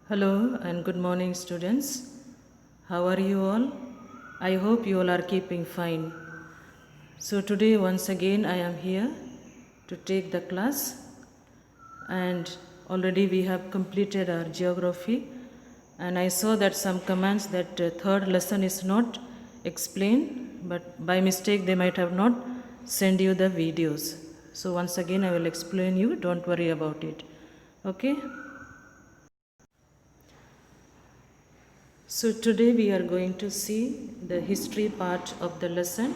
Hello and good morning, students. How are you all? I hope you all are keeping fine. So, today, once again, I am here to take the class, and already we have completed our geography. And I saw that some comments that third lesson is not explained, but by mistake, they might have not sent you the videos. So, once again, I will explain you, don't worry about it. Okay? So today we are going to see the history part of the lesson,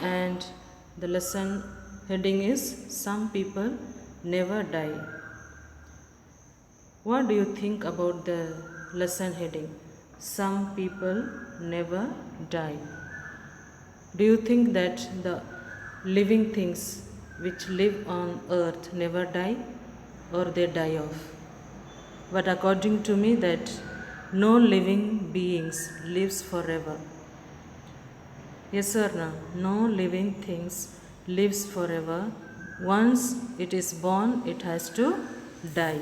and the lesson heading is Some People Never Die. What do you think about the lesson heading? Some people never die. Do you think that the living things which live on earth never die, or they die off? But according to me, that no living beings lives forever. Yes or no? No living things lives forever. Once it is born, it has to die.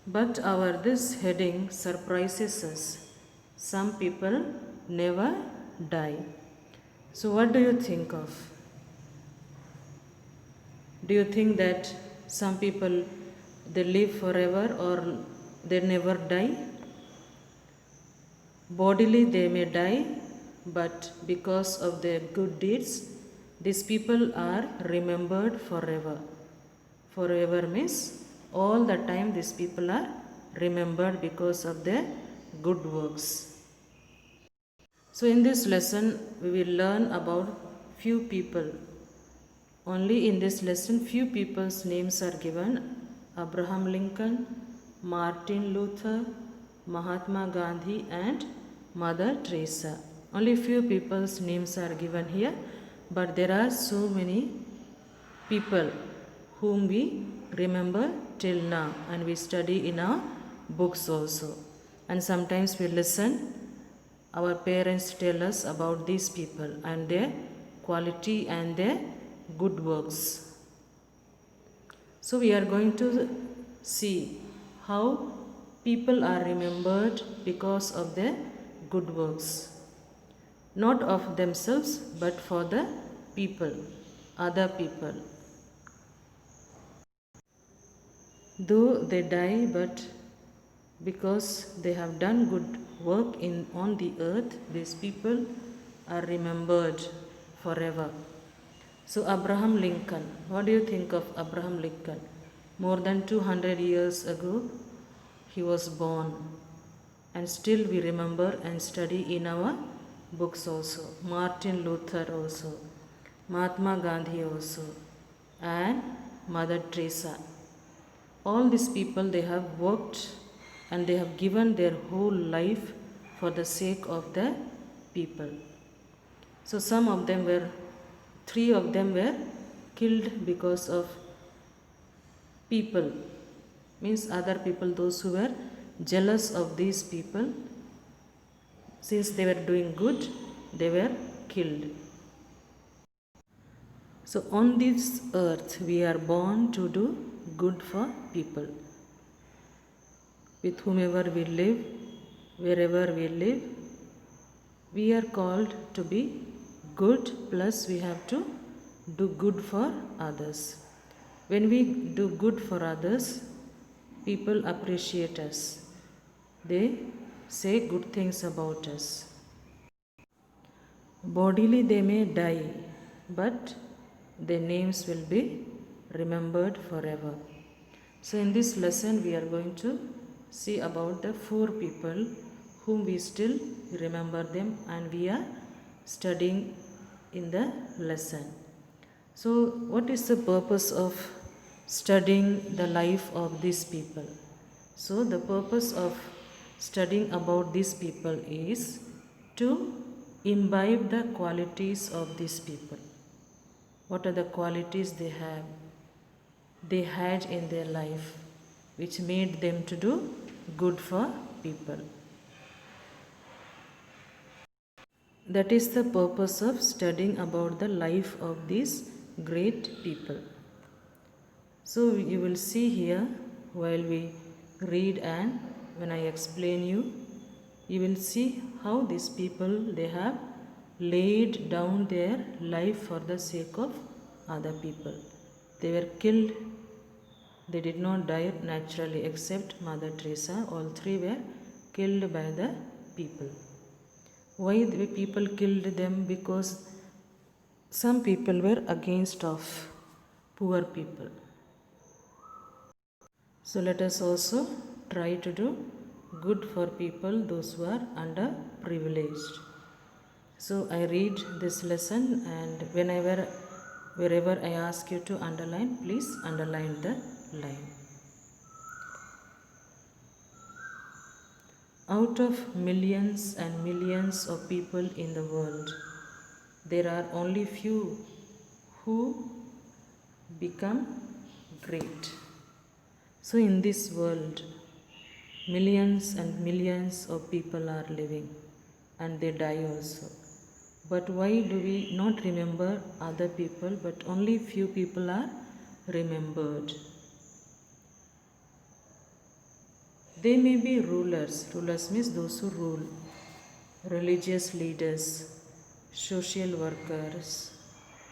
But our this heading surprises us. Some people never die. So what do you think of? Do you think that some people they live forever or they never die? Bodily they may die, but because of their good deeds, these people are remembered forever. Forever means all the time these people are remembered because of their good works. So in this lesson we will learn about few people. Only in this lesson few people's names are given: Abraham Lincoln, Martin Luther, Mahatma Gandhi and Mother Teresa. Only few people's names are given here, but there are so many people whom we remember till now, and we study in our books also. And sometimes we listen, our parents tell us about these people and their quality and their good works. So we are going to see how people are remembered because of their good works, not of themselves but for the people, other people. Though they die, but because they have done good work on the earth, these people are remembered forever. So Abraham Lincoln, what do you think of Abraham Lincoln? More than 200 years ago he was born, and still we remember and study in our books also. Martin Luther also, Mahatma Gandhi also, and Mother Teresa. All these people, they have worked and they have given their whole life for the sake of the people. So some of them were, 3 of them were killed because of people, means other people, those who were jealous of these people. Since they were doing good, they were killed. So on this earth we are born to do good for people. With whomever we live, wherever we live, we are called to be good, plus we have to do good for others. When we do good for others, people appreciate us. They say good things about us. Bodily they may die, but their names will be remembered forever. So in this lesson we are going to see about the 4 people whom we still remember them, and we are studying in the lesson. So what is the purpose of studying the life of these people? So the purpose of studying about these people is to imbibe the qualities of these people. What are the qualities they had in their life which made them to do good for people? That is the purpose of studying about the life of these great people. So you will see here while we read and when I explain you, you will see how these people, they have laid down their life for the sake of other people. They were killed. They did not die naturally except Mother Teresa. All three were killed by the people. Why the people killed them? Because some people were against of poor people. So let us also try to do good for people, those who are underprivileged. So I read this lesson, and wherever I ask you to underline, please underline the line. Out of millions and millions of people in the world, there are only few who become great. So in this world, millions and millions of people are living and they die also. But why do we not remember other people, but only few people are remembered? They may be rulers. Rulers means those who rule. Religious leaders, social workers,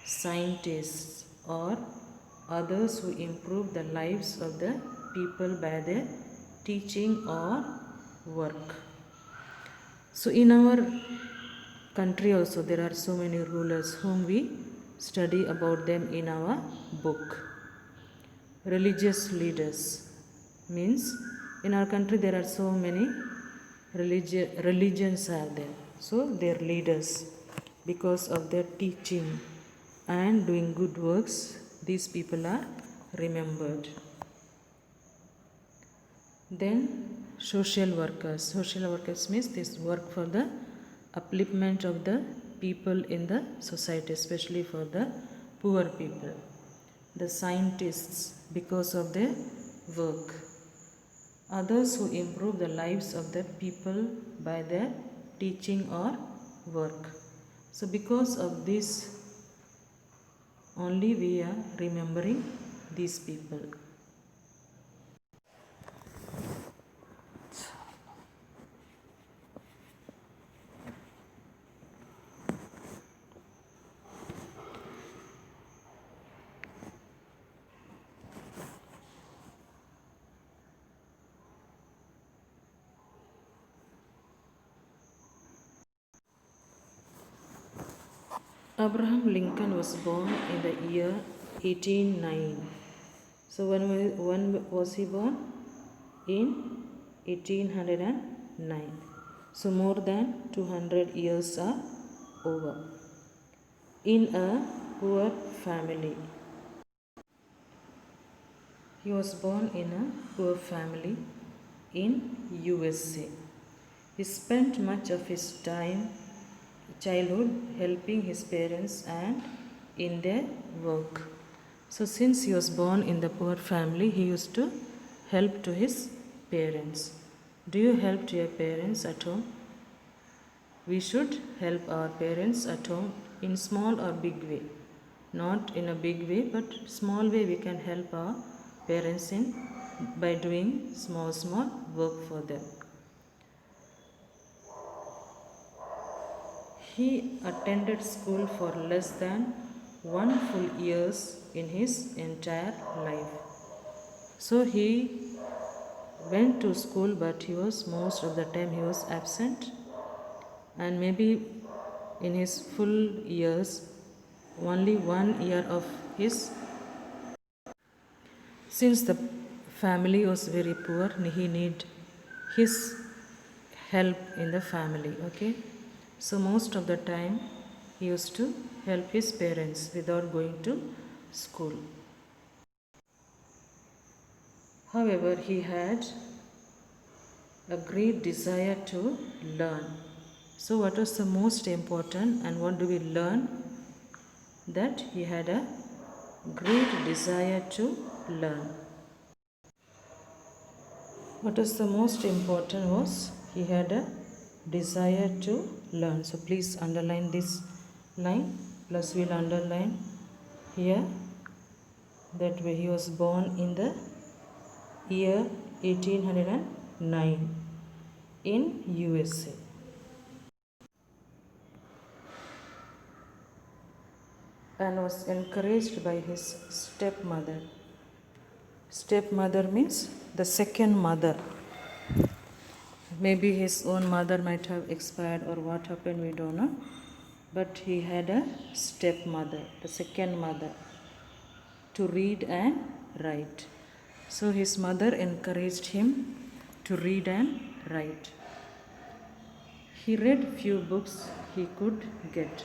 scientists, or others who improve the lives of the people by their teaching or work. So in our country also there are so many rulers whom we study about them in our book. Religious leaders means in our country there are so many religions are there. So their leaders, because of their teaching and doing good works, these people are remembered. Then social workers. Social workers means this work for the upliftment of the people in the society, especially for the poor people. The scientists, because of their work. Others who improve the lives of the people by their teaching or work. So because of this only we are remembering these people. Abraham Lincoln was born in the year 1809. So when was he born? In 1809. So more than 200 years are over. In a poor family. He was born in a poor family in USA. He spent much of his childhood helping his parents and in their work. So since he was born in the poor family, he used to help to his parents. Do you help to your parents at home? We should help our parents at home in small or big way. Not in a big way, but small way we can help our parents in by doing small work for them. He attended school for less than 1 full year in his entire life. So he went to school, but most of the time he was absent, and maybe in his full years only 1 year of his. Since the family was very poor, he need his help in the family. Okay, so most of the time he used to help his parents without going to school. However, he had a great desire to learn. So what was the most important and what do we learn? That he had a great desire to learn. What was the most important was he had a desire to learn. So please underline this line, plus we'll underline here That way he was born in the year 1809 in USA. And was encouraged by his stepmother. Stepmother means the second mother. Maybe his own mother might have expired or what happened, we don't know. But he had a stepmother, the second mother, to read and write. So his mother encouraged him to read and write. He read few books he could get.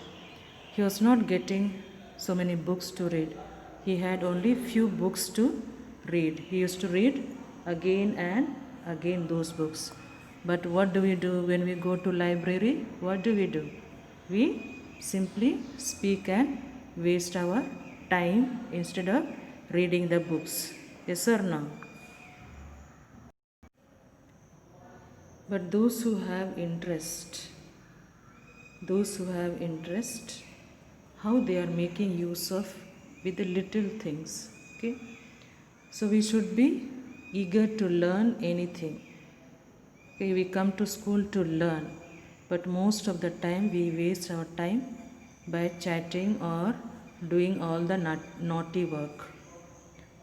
He was not getting so many books to read. He had only few books to read. He used to read again and again those books. But what do we do when we go to library? What do? We simply speak and waste our time instead of reading the books. Yes or no? But those who have interest, how they are making use of with the little things. Okay, so we should be eager to learn anything. Okay, we come to school to learn, but most of the time we waste our time by chatting or doing all the naughty work.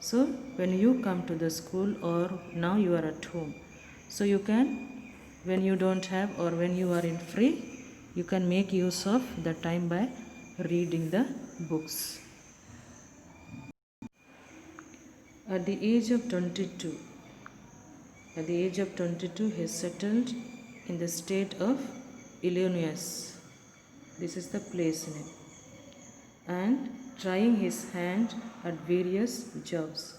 So when you come to the school or now you are at home, so you can, when you don't have or when you are in free, you can make use of the time by reading the books. At the age of 22, he settled in the state of Illinois. This is the place name. And trying his hand at various jobs.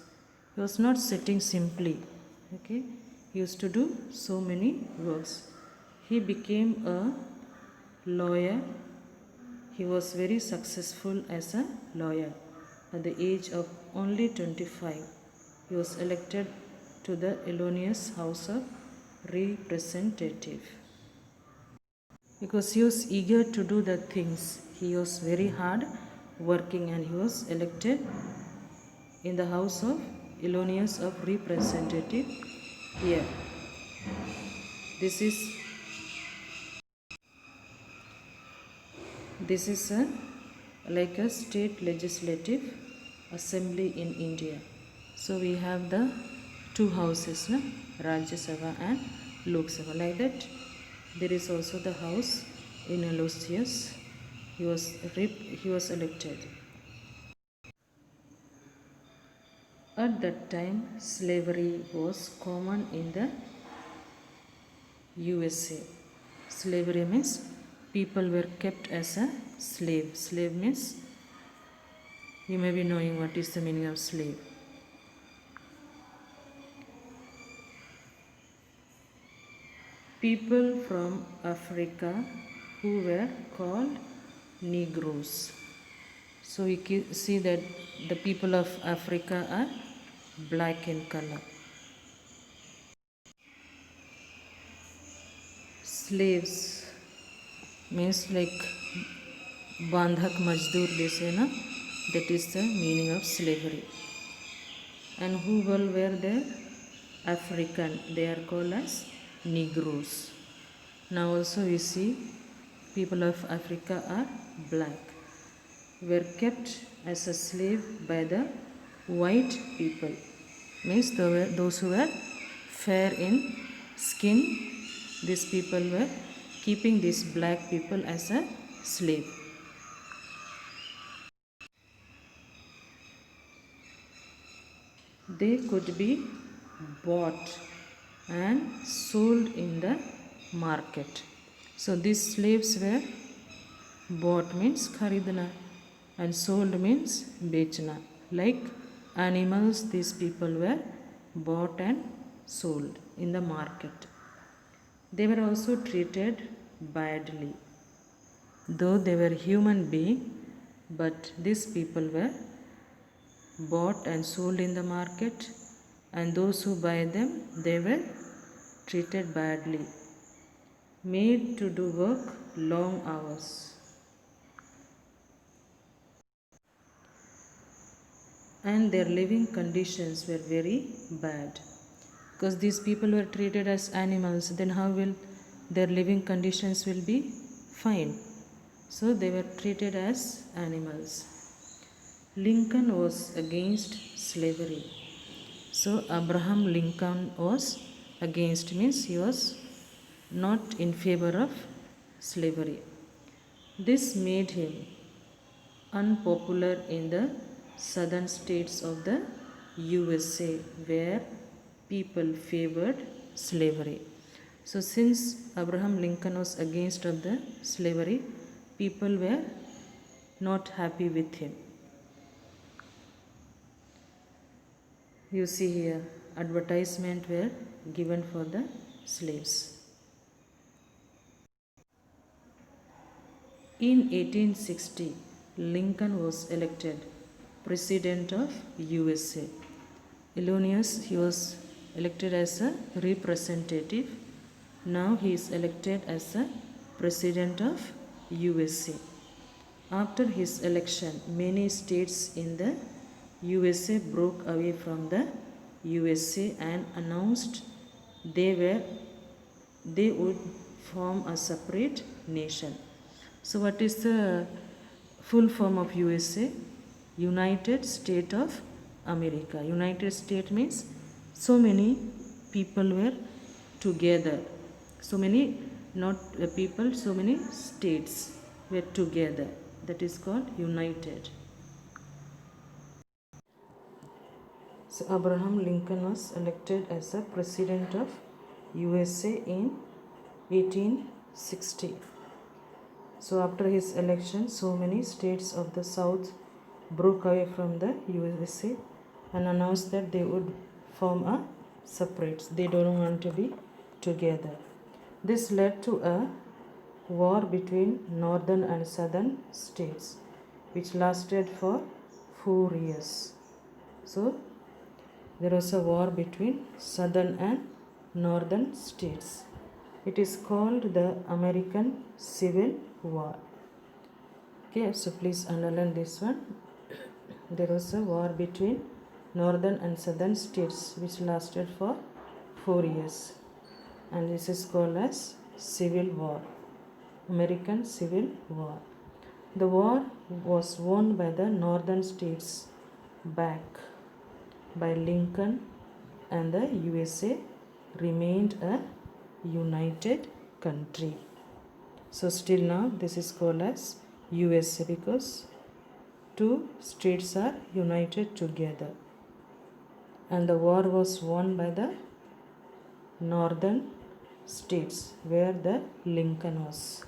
He was not sitting simply. Okay, he used to do so many works. He became a lawyer. He was very successful as a lawyer. At the age of only 25, he was elected to the Illinois House of Representatives. Because he was eager to do the things, he was very hard working and he was elected in the House of Illinois of Representative here. This is like a state legislative assembly in India. So we have the two houses, no? Rajya Sabha and Lok Sabha. Like that, there is also the house in Aloysius. He was elected. At that time, slavery was common in the USA. Slavery means people were kept as a slave. Slave means, you may be knowing what is the meaning of slave. People from Africa who were called Negroes. So we see that the people of Africa are black in color. Slaves means like bandhak majdoor they say, na? That is the meaning of slavery. And who all were there? African. They are called as Negroes. Now also we see people of Africa are black. Were kept as a slave by the white people. Means those who were fair in skin, these people were keeping these black people as a slave. They could be bought and sold in the market. So these slaves were bought means kharidna and sold means bechna. Like animals, these people were bought and sold in the market. They were also treated badly. Though they were human beings, but these people were bought and sold in the market, and those who buy them, they were treated badly, made to do work long hours. and their living conditions were very bad. Because these people were treated as animals, then how will their living conditions will be fine? So they were treated as animals. Lincoln was against slavery. So Abraham Lincoln was against, means he was not in favor of slavery. This made him unpopular in the southern states of the USA where people favored slavery. So since Abraham Lincoln was against of the slavery, people were not happy with him. You see here, advertisement were given for the slaves. In 1860, Lincoln was elected President of USA. Illinois, he was elected as a representative. Now he is elected as a President of USA. After his election, many states in the USA broke away from the USA and announced they would form a separate nation. So what is the full form of USA? United States of America. United States means so many people were together. So many, not people, so many states were together. That is called United. So Abraham Lincoln was elected as a President of USA in 1860. So after his election, so many states of the South broke away from the USA and announced that they would form a separate. They don't want to be together. This led to a war between northern and southern states, which lasted for 4 years. So there was a war between southern and northern states. It is called the American Civil War. Okay, so please underline this one. There was a war between northern and southern states which lasted for 4 years, and this is called as Civil War, American Civil War. The war was won by the northern states back by Lincoln, and the USA remained a united country. So still now this is called as USA because two states are united together, and the war was won by the northern states where the Lincoln was.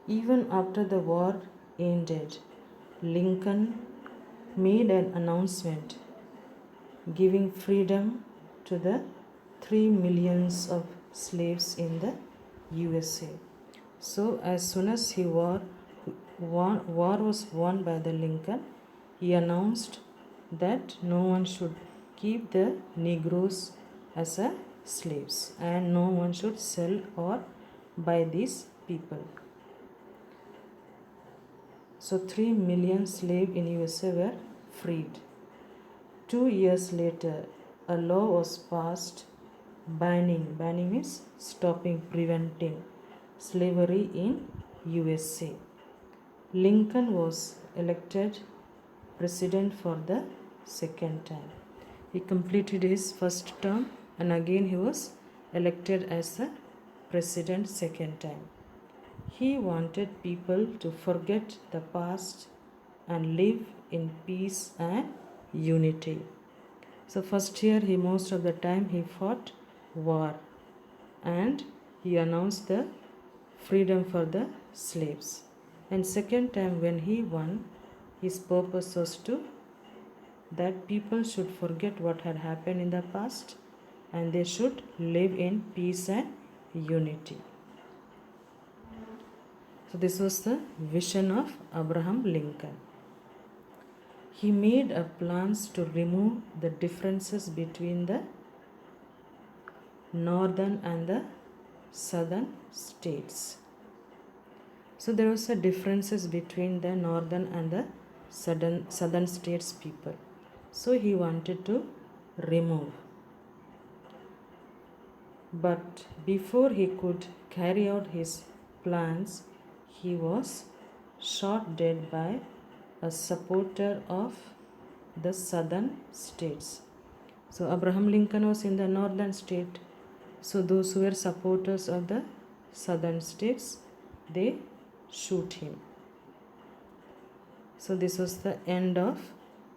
Even after the war ended, Lincoln made an announcement giving freedom to the 3 millions of slaves in the USA. So as soon as war was won by the Lincoln, he announced that no one should keep the Negroes as a slaves and no one should sell or buy these people. So 3 million slaves in USA were freed. 2 years later, a law was passed banning means stopping, preventing slavery in USA. Lincoln was elected president for the second time. He completed his first term and again he was elected as a president second time. He wanted people to forget the past and live in peace and unity. So first year most of the time he fought war and he announced the freedom for the slaves. And second time when he won, his purpose was to that people should forget what had happened in the past and they should live in peace and unity. So this was the vision of Abraham Lincoln. He made plans to remove the differences between the northern and the southern states. So there was a differences between the northern and the southern states people. So he wanted to remove. But before he could carry out his plans, he was shot dead by a supporter of the southern states. So Abraham Lincoln was in the northern state. So those who were supporters of the southern states, they shoot him. So this was the end of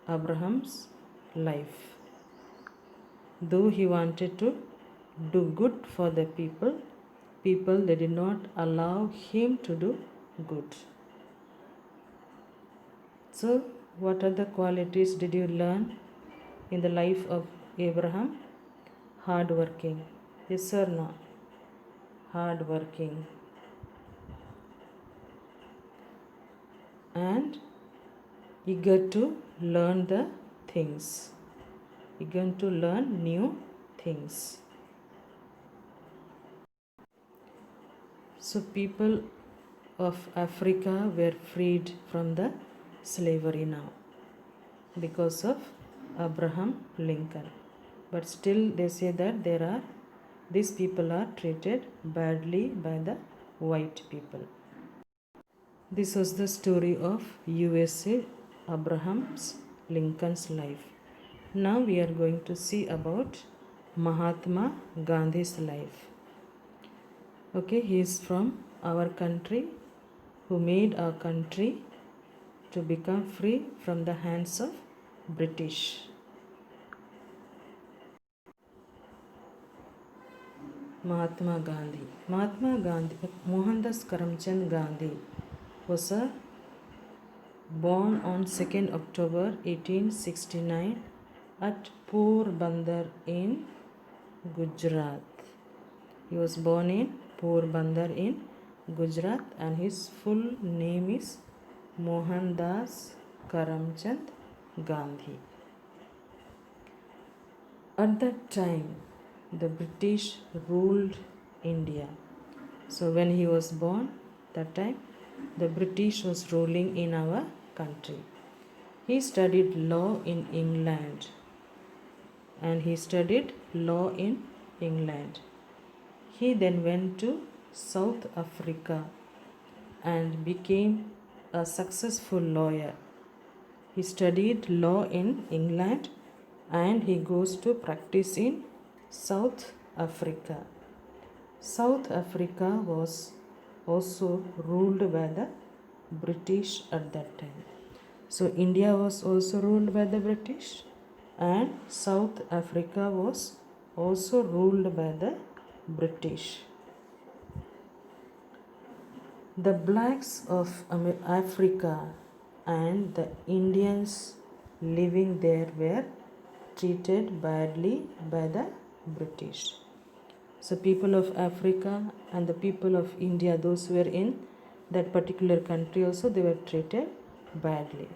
Abraham's life. Though he wanted to do good for the people, they did not allow him to do good. So what are the qualities did you learn in the life of Abraham? Hardworking. Yes or no? Hardworking. And eager to learn the things. Eager to learn new things. So people of Africa were freed from the slavery now because of Abraham Lincoln. But still they say that these people are treated badly by the white people. This was the story of USA Abraham Lincoln's life. Now we are going to see about Mahatma Gandhi's life. Okay, he is from our country, who made our country to become free from the hands of British. Mahatma Gandhi. Mohandas Karamchand Gandhi was born on 2nd October 1869 at Porbandar in Gujarat. He was born in Porbandar in Gujarat, and his full name is Mohandas Karamchand Gandhi. At that time, the British ruled India. So when he was born, that time the British was ruling in our country. He studied law in England, and he studied law in England. He then went to South Africa and became a successful lawyer. He studied law in England and he goes to practice in South Africa. South Africa was also ruled by the British at that time. So India was also ruled by the British, and South Africa was also ruled by the British. The blacks of Africa and the Indians living there were treated badly by the British. So people of Africa and the people of India, those who were in that particular country also, they were treated badly.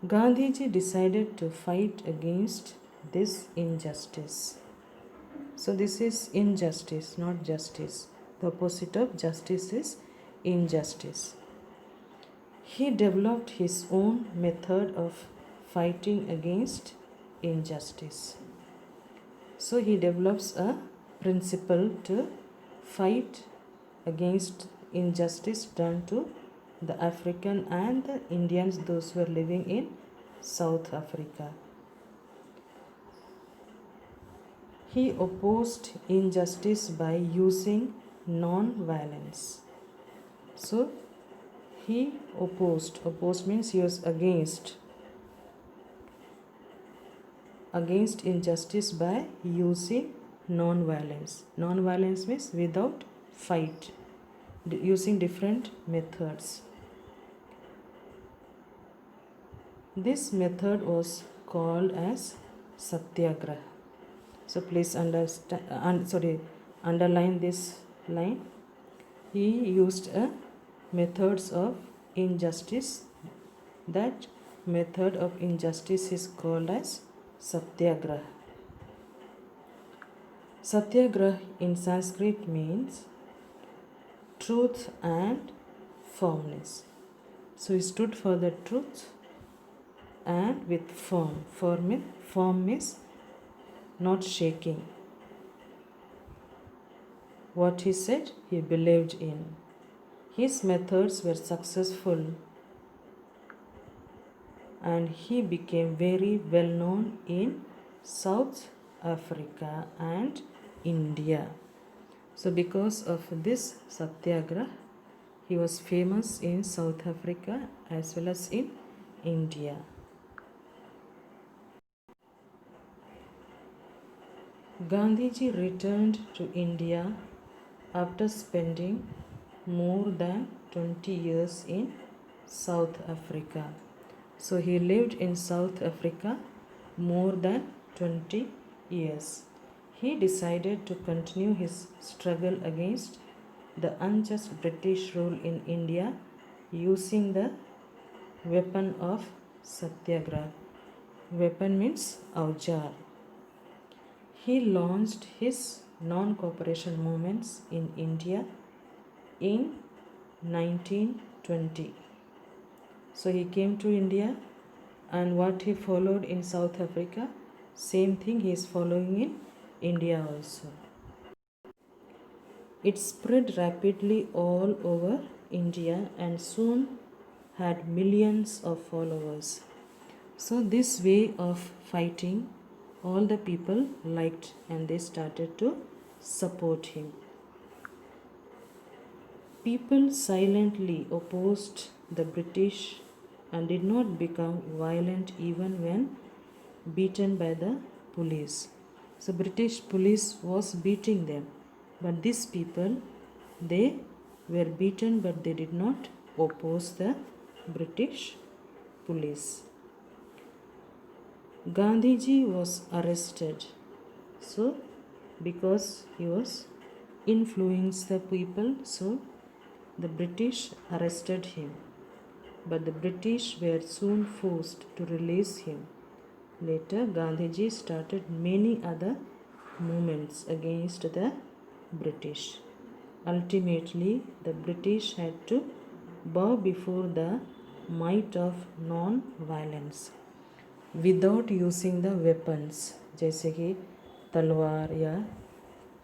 Gandhiji decided to fight against this injustice. So this is injustice, not justice. The opposite of justice is injustice. He developed his own method of fighting against injustice. So he develops a principle to fight against injustice done to the African and the Indians, those who are living in South Africa. He opposed injustice by using non-violence. So he opposed means he was against injustice by using non-violence. Non-violence means without fight, using different methods. This method was called as Satyagraha. So please underline this line. He used a methods of injustice. That method of injustice is called as Satyagraha. Satyagraha in Sanskrit means truth and firmness. So he stood for the truth and with firm. Firm means not shaking. What he said, he believed in. His methods were successful and he became very well known in South Africa and India. So, because of this Satyagrah, he was famous in South Africa as well as in India. Gandhiji returned to India after spending more than 20 years in South Africa. So he lived in South Africa more than 20 years. He decided to continue his struggle against the unjust British rule in India using the weapon of Satyagraha. Weapon means aujar. He launched his non-cooperation movements in India in 1920. So he came to India, and what he followed in South Africa, same thing he is following in India also. It spread rapidly all over India and soon had millions of followers. So this way of fighting, all the people liked and they started to support him. People silently opposed the British and did not become violent even when beaten by the police. So British police was beating them, but these people, they were beaten but they did not oppose the British police. Gandhiji was arrested. So because he was influenced the people, so the British arrested him. But the British were soon forced to release him. Later, Gandhiji started many other movements against the British. Ultimately, the British had to bow before the might of non-violence without using the weapons जैसे कि तलवार या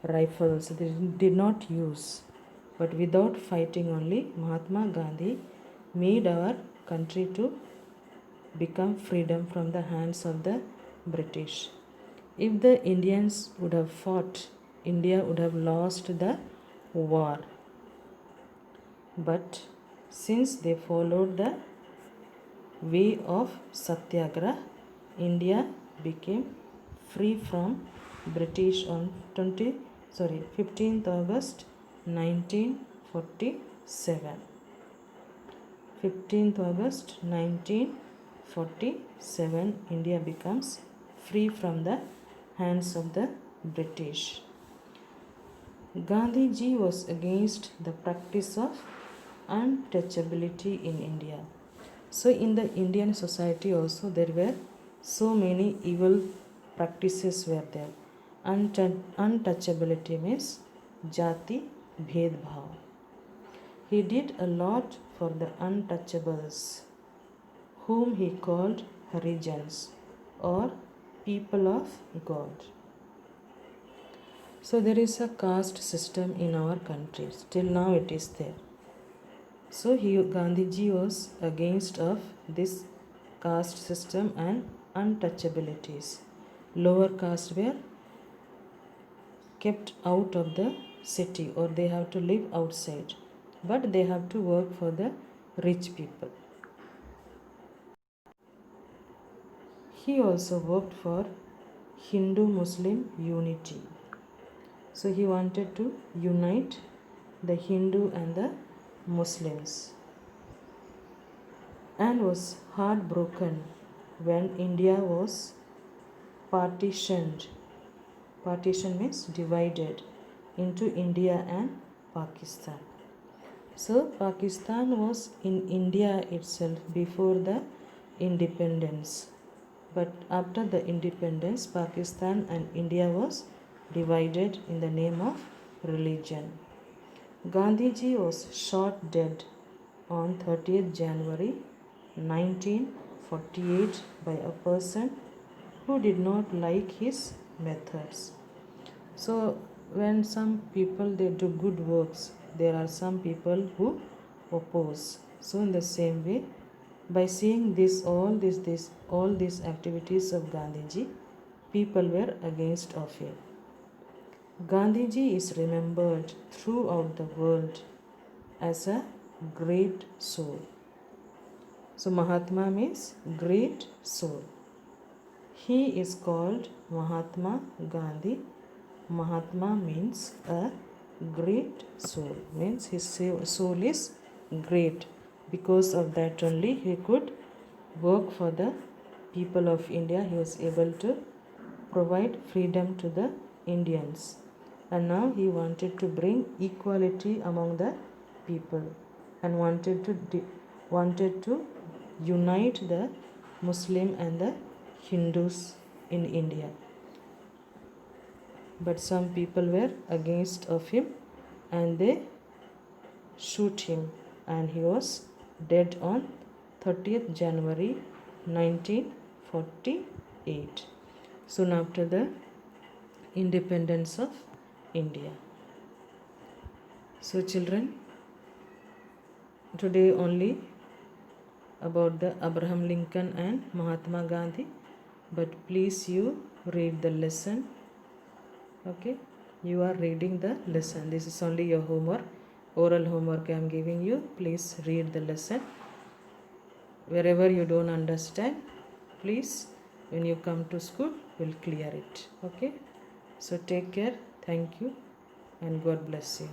rifles they did not use, but without fighting only Mahatma Gandhi made our country to become freedom from the hands of the British. If the Indians would have fought, India would have lost the war. But since they followed the way of Satyagrah, India became free from British on 15th August 1947. 15th August 1947, India becomes free from the hands of the British. Gandhiji was against the practice of untouchability in India. So in the Indian society also there were so many evil practices were there. Untouchability means jati bhedbhav. He did a lot for the untouchables, whom he called Harijans or people of God. So there is a caste system in our country. Till now it is there. So Gandhiji was against of this caste system and untouchabilities. Lower caste were kept out of the city or they have to live outside, but they have to work for the rich people. He also worked for Hindu-Muslim unity. So he wanted to unite the Hindu and the Muslims and was heartbroken when India was partitioned. Partition means divided into India and Pakistan. So Pakistan was in India itself before the independence. But after the independence, Pakistan and India was divided in the name of religion. Gandhiji was shot dead on 30th January 1948 by a person who did not like his methods. So when some people they do good works, there are some people who oppose. So in the same way, by seeing all these activities of Gandhiji, people were against of him. Gandhiji is remembered throughout the world as a great soul. So Mahatma means great soul. He is called Mahatma Gandhi. Mahatma means a great soul, means his soul is great. Because of that only he could work for the people of India. He was able to provide freedom to the Indians, and now he wanted to bring equality among the people and wanted to unite the Muslim and the Hindus in India. But some people were against of him and they shoot him, and he was dead on 30th January 1948, soon after the independence of India. So children, today only about the Abraham Lincoln and Mahatma Gandhi, but please you read the lesson. Okay, you are reading the lesson. This is only your homework, oral homework I am giving you. Please read the lesson. Wherever you don't understand, please when you come to school we'll clear it. Okay, so take care. Thank you and God bless you.